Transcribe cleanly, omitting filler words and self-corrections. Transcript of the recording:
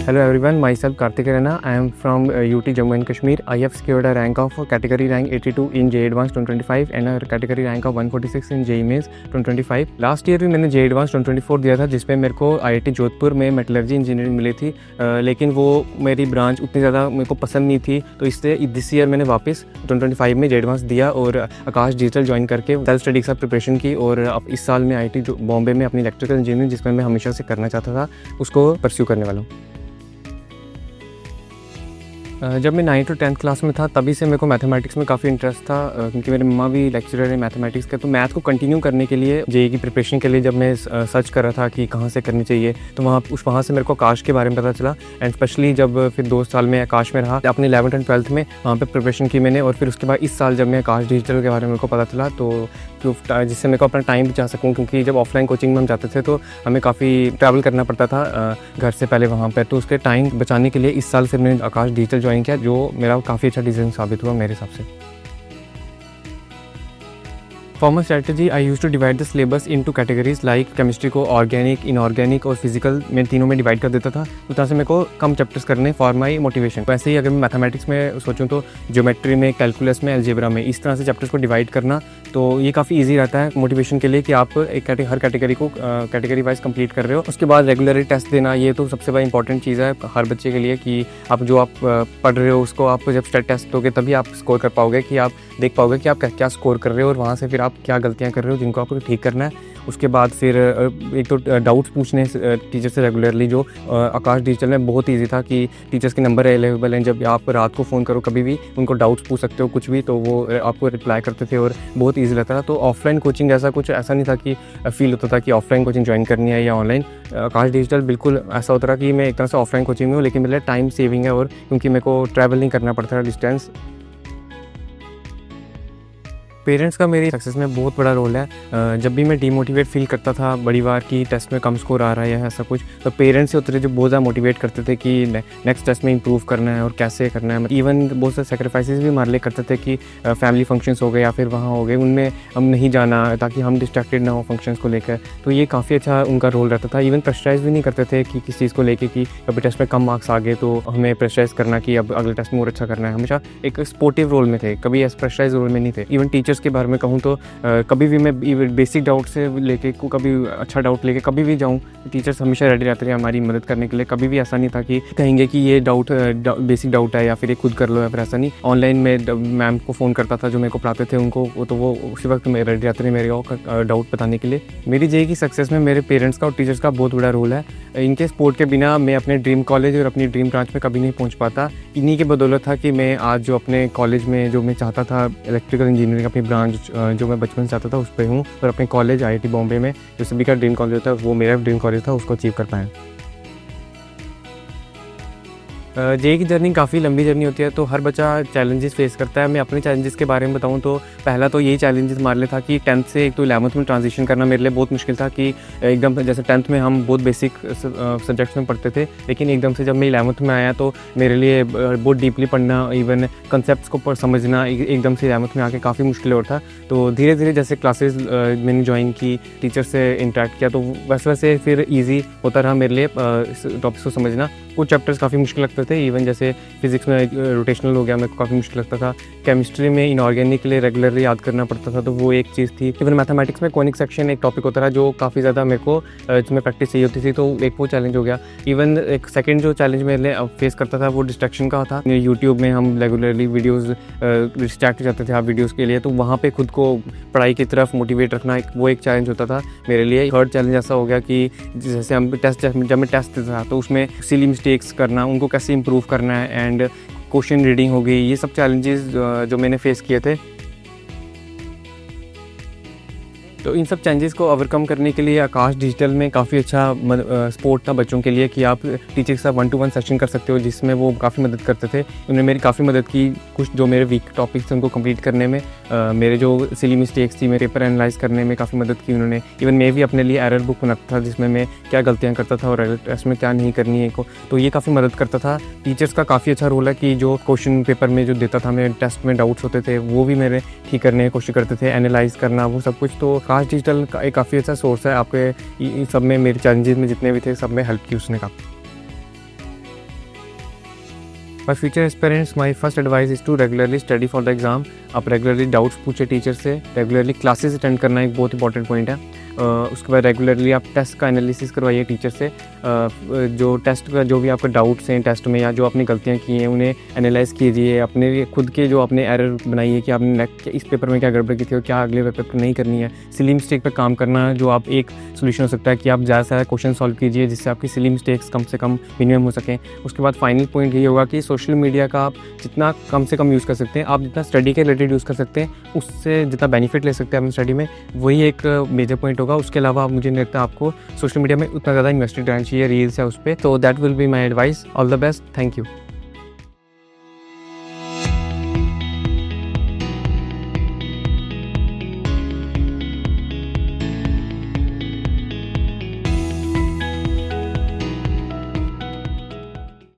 Hello everyone, myself Karthik Rana. I am from UT Jammu and Kashmir. I have secured a rank of category rank 82 in JEE Advanced 2025 and a category rank of 146 in JEE Mains 2025. Last year भी मैंने JEE Advanced 2024 दिया था, जिसमें मेरे को IIT Jodhpur में metallurgy engineering मिली थी, लेकिन वो मेरी ब्रांच उतनी ज़्यादा मेरे को पसंद नहीं थी, तो इससे दिस ईयर मैंने वापस 2025 में JEE Advanced दिया और आकाश डिजिटल ज्वाइन करके सेल्फ स्टडी के साथ प्रिपरेशन की और अब इस साल में IIT बॉम्बे में अपनी इलेक्ट्रिकल इंजीनियरिंग, जिसमें मैं हमेशा से करना चाहता था, उसको परस्यू करने वाला हूँ। जब मैं 9th और 10th क्लास में था तभी से मेरे को मैथमेटिक्स में काफ़ी इंटरेस्ट था, क्योंकि मेरे मम्मा भी लेक्चरर है मैथमेटिक्स के। तो मैथ को कंटिन्यू करने के लिए जेईई की प्रिपरेशन के लिए जब मैं सर्च कर रहा था कि कहाँ से करनी चाहिए, तो वहाँ से मेरे को आकाश के बारे में पता चला। एंड स्पेशली जब फिर 2 साल में आकाश में रहा अपने 11th एंड 12th में, वहाँ पर प्रिपरेशन की मैंने। और फिर उसके बाद इस साल जब मैं आकाश डिजिटल के बारे में मेरे को पता चला, तो जिससे मेरे को अपना टाइम बचा सकूँ, क्योंकि जब ऑफलाइन कोचिंग में हम जाते थे तो हमें काफ़ी ट्रैवल करना पड़ता था घर से पहले वहाँ पर। तो उसके टाइम बचाने के लिए इस साल फिर मैंने आकाश डिजिटल ज्वाइन किया, जो मेरा काफ़ी अच्छा डिसीजन साबित हुआ मेरे हिसाब से। For my strategy I use to divide the syllabus into categories like chemistry को ऑर्गेनिक, इनऑर्गेनिक और फिजिकल में तीनों में डिवाइड कर देता था। उस तरह से मेरे को कम चैप्टर्स करने फॉर माई मोटिवेशन। वैसे ही अगर मैं मैथमेटिक्स में सोचूं तो ज्योमेट्री में, कैलकुलस में, अलजेब्रा में, इस तरह से चैप्टर्स को डिवाइड करना, तो ये काफ़ी ईजी रहता है मोटिवेशन के लिए कि आप हर कैटेगरी को कैटेगरी वाइज कंप्लीट कर रहे हो। उसके बाद रेगुलरली टेस्ट देना, ये तो सबसे बड़ी इंपॉर्टेंट चीज़ है हर बच्चे के लिए, कि आप जो आप पढ़ रहे हो उसको आप जब टेस्ट दोगे तभी आप स्कोर कर पाओगे, कि आप देख पाओगे कि आप क्या स्कोर कर रहे हो और वहाँ से फिर आप क्या गलतियाँ कर रहे हो जिनको आपको ठीक करना है। उसके बाद फिर एक तो डाउट्स पूछने टीचर से रेगुलरली, जो आकाश डिजिटल में बहुत ईजी था कि टीचर्स के नंबर अवेलेबल हैं। जब आप रात को फ़ोन करो कभी भी उनको डाउट्स पूछ सकते हो कुछ भी, तो वो आपको रिप्लाई करते थे और बहुत ईजी रहता था। तो ऑफलाइन कोचिंग ऐसा नहीं था कि फील होता था कि ऑफलाइन कोचिंग ज्वाइन करनी है या ऑनलाइन। आकाश डिजिटल बिल्कुल ऐसा होता रहा कि मैं एक तरह से ऑफलाइन कोचिंग में हूँ, लेकिन मेरे लिए टाइम सेविंग है, और क्योंकि मेरे को ट्रैवल नहीं करना पड़ता था डिस्टेंस। पेरेंट्स का मेरी सक्सेस में बहुत बड़ा रोल है। जब भी मैं डीमोटिवेट फील करता था बड़ी बार कि टेस्ट में कम स्कोर आ रहा है या ऐसा कुछ, तो पेरेंट्स से उतरे जो बहुत ज़्यादा मोटिवेट करते थे कि नेक्स्ट टेस्ट में इंप्रूव करना है और कैसे करना है। इवन बहुत सारे सेक्रीफाइसेस भी हमारे लिए करते थे कि फैमिली फंक्शंस हो गए या फिर वहाँ हो गए, उनमें हम नहीं जाना ताकि हम डिस्ट्रैक्टेड ना हो फंक्शंस को लेकर। तो ये काफ़ी अच्छा उनका रोल रहता था। इवन प्रेशराइज भी नहीं करते थे कि किस चीज़ को लेके कि कभी टेस्ट में कम मार्क्स आ गए तो हमें प्रेशराइज करना कि अब अगले टेस्ट में और अच्छा करना है। हमेशा एक सपोर्टिव रोल में थे, कभी प्रेशराइज रोल में नहीं थे। इवन टीचर्स के बारे में कहूँ तो कभी भी मैं बेसिक डाउट से लेके कभी अच्छा डाउट लेके कभी भी जाऊँ, टीचर्स हमेशा रेडी रहते थे हमारी मदद करने के लिए। कभी भी ऐसा नहीं था कि कहेंगे कि ये डाउट बेसिक डाउट है या फिर ये खुद कर लो, या फिर ऐसा नहीं। ऑनलाइन में मैम को फ़ोन करता था जो मेरे को पढ़ाते थे उनको, तो वो उसी वक्त मेरे रेडी रहते थे मेरे डाउट बताने के लिए। मेरी जेईई की सक्सेस में मेरे पेरेंट्स का और टीचर्स का बहुत बड़ा रोल है। इनके सपोर्ट के बिना मैं अपने ड्रीम कॉलेज और अपनी ड्रीम ब्रांच में कभी नहीं पहुँच पाता। इन्हीं की बदौलत था कि मैं आज जो अपने कॉलेज में जो मैं चाहता था, इलेक्ट्रिकल इंजीनियरिंग अपनी ब्रांच जो मैं बचपन से चाहता था उस पर हूँ, और अपने कॉलेज IIT बॉम्बे में जो सभी का ड्रीम कॉलेज था, वो मेरा ड्रीम कॉलेज था, उसको अचीव कर पाएँ। जेईई की जर्नी काफ़ी लंबी जर्नी होती है, तो हर बच्चा चैलेंजेस फेस करता है। मैं अपने चैलेंजेस के बारे में बताऊं तो पहला तो यही चैलेंजेस हमारे लिए था कि 10th से एक तो 11th में ट्रांजिशन करना मेरे लिए बहुत मुश्किल था। कि एकदम जैसे 10th में हम बहुत बेसिक सब्जेक्ट्स में पढ़ते थे, लेकिन एकदम से जब मैं 11th में आया तो मेरे लिए बहुत डीपली पढ़ना, इवन कंसेप्ट्स को समझना एकदम से 11th में आके काफ़ी मुश्किल हो रहा था। तो धीरे धीरे जैसे क्लासेस मैंने ज्वाइन की, टीचर से इंटरेक्ट किया, तो वैसे वैसे फिर ईजी होता रहा मेरे लिए टॉपिक्स को समझना। कुछ चैप्टर्स काफ़ी मुश्किल लगते थे, इवन जैसे फिजिक्स में रोटेशनल हो गया, मेरे को काफ़ी मुश्किल लगता था। केमिस्ट्री में इनऑर्गेनिक के लिए रेगुलरली याद करना पड़ता था, तो वो एक चीज़ थी। इवन मैथमेटिक्स में कोनिक सेक्शन एक टॉपिक होता था जो काफ़ी ज़्यादा मेरे को जिसमें प्रैक्टिस चाहिए होती थी, तो एक वो चैलेंज हो गया। इवन एक सेकंड जो चैलेंज मेरे लिए फेस करता था वो डिस्ट्रैक्शन का था। यूट्यूब में हम रेगुलरली वीडियोज़ डिस्ट्रैक्ट हो जाते थे आप वीडियोज़ के लिए, तो वहाँ पर खुद को पढ़ाई की तरफ मोटिवेट रखना वो एक चैलेंज होता था मेरे लिए। थर्ड चैलेंज ऐसा हो गया कि जैसे हम जब मैं टेस्ट देता था तो उसमें सिली मिस्टेक्स करना, उनको कैसे इंप्रूव करना है, एंड क्वेश्चन रीडिंग हो गई, ये सब चैलेंजेस जो मैंने फेस किए थे। तो इन सब चैलेंजेस को ओवरकम करने के लिए आकाश डिजिटल में काफ़ी अच्छा सपोर्ट था बच्चों के लिए, कि आप टीचर के साथ 1-to-1 सेशन कर सकते हो, जिसमें वो काफ़ी मदद करते थे। उन्होंने मेरी काफ़ी मदद की, कुछ जो मेरे वीक टॉपिक्स थे उनको कंप्लीट करने में, मेरे जो सिली मिस्टेक्स थी मेरे पेपर एनालाइज करने में काफ़ी मदद की उन्होंने। इवन मैं भी अपने लिए एरर बुक बनाता था जिसमें मैं क्या गलतियाँ करता था और एरर टेस्ट में क्या नहीं करनी है को, तो ये काफ़ी मदद करता था। टीचर्स का काफ़ी अच्छा रोल है कि जो क्वेश्चन पेपर में जो देता था, मेरे टेस्ट में डाउट्स होते थे वो भी मेरे ठीक करने की कोशिश करते थे, एनालाइज करना वो सब कुछ। तो आकाश डिजिटल का एक काफ़ी अच्छा सोर्स है आपके सब में। मेरे चैलेंजेस में जितने भी थे सब में हेल्प की उसने काफ़ी। My future aspirants, my first advice is to regularly study for the exam. आप रेगुलरली डाउट्स पूछे टीचर से, रेगुलरली क्लासेस अटेंड करना एक बहुत इंपॉर्टेंट पॉइंट है। उसके बाद रेगुलरली आप टेस्ट का एनालिसिस करवाइए टीचर से। जो टेस्ट का जो भी आपका डाउट्स हैं टेस्ट में या जो आपने गलतियाँ की हैं उन्हें एनालाइज कीजिए। अपने खुद के जो आपने एरर बनाइए कि आपने इस पेपर में क्या गड़बड़ की थी और क्या अगले पेपर नहीं करनी है। सिली मिस्टेक पर काम करना जो आप एक सोल्यूशन हो सकता है कि आप ज़्यादा से ज़्यादा क्वेश्चन सॉल्व कीजिए जिससे आपकी सिली मिस्टेक्स कम से कम मिनिमम हो सकें। उसके बाद फाइनल पॉइंट ये होगा कि सोशल मीडिया का आप जितना कम से कम यूज़ कर सकते हैं, आप जितना स्टडी के रिलेटेड यूज़ कर सकते हैं, उससे जितना बेनिफिट ले सकते हैं अपनी स्टडी में, वही एक मेजर पॉइंट होगा। उसके अलावा मुझे नहीं लगता आपको सोशल मीडिया में उतना ज़्यादा इन्वेस्टेड रहना चाहिए रील्स या उस पर। तो that will be my advice. All the best, thank you.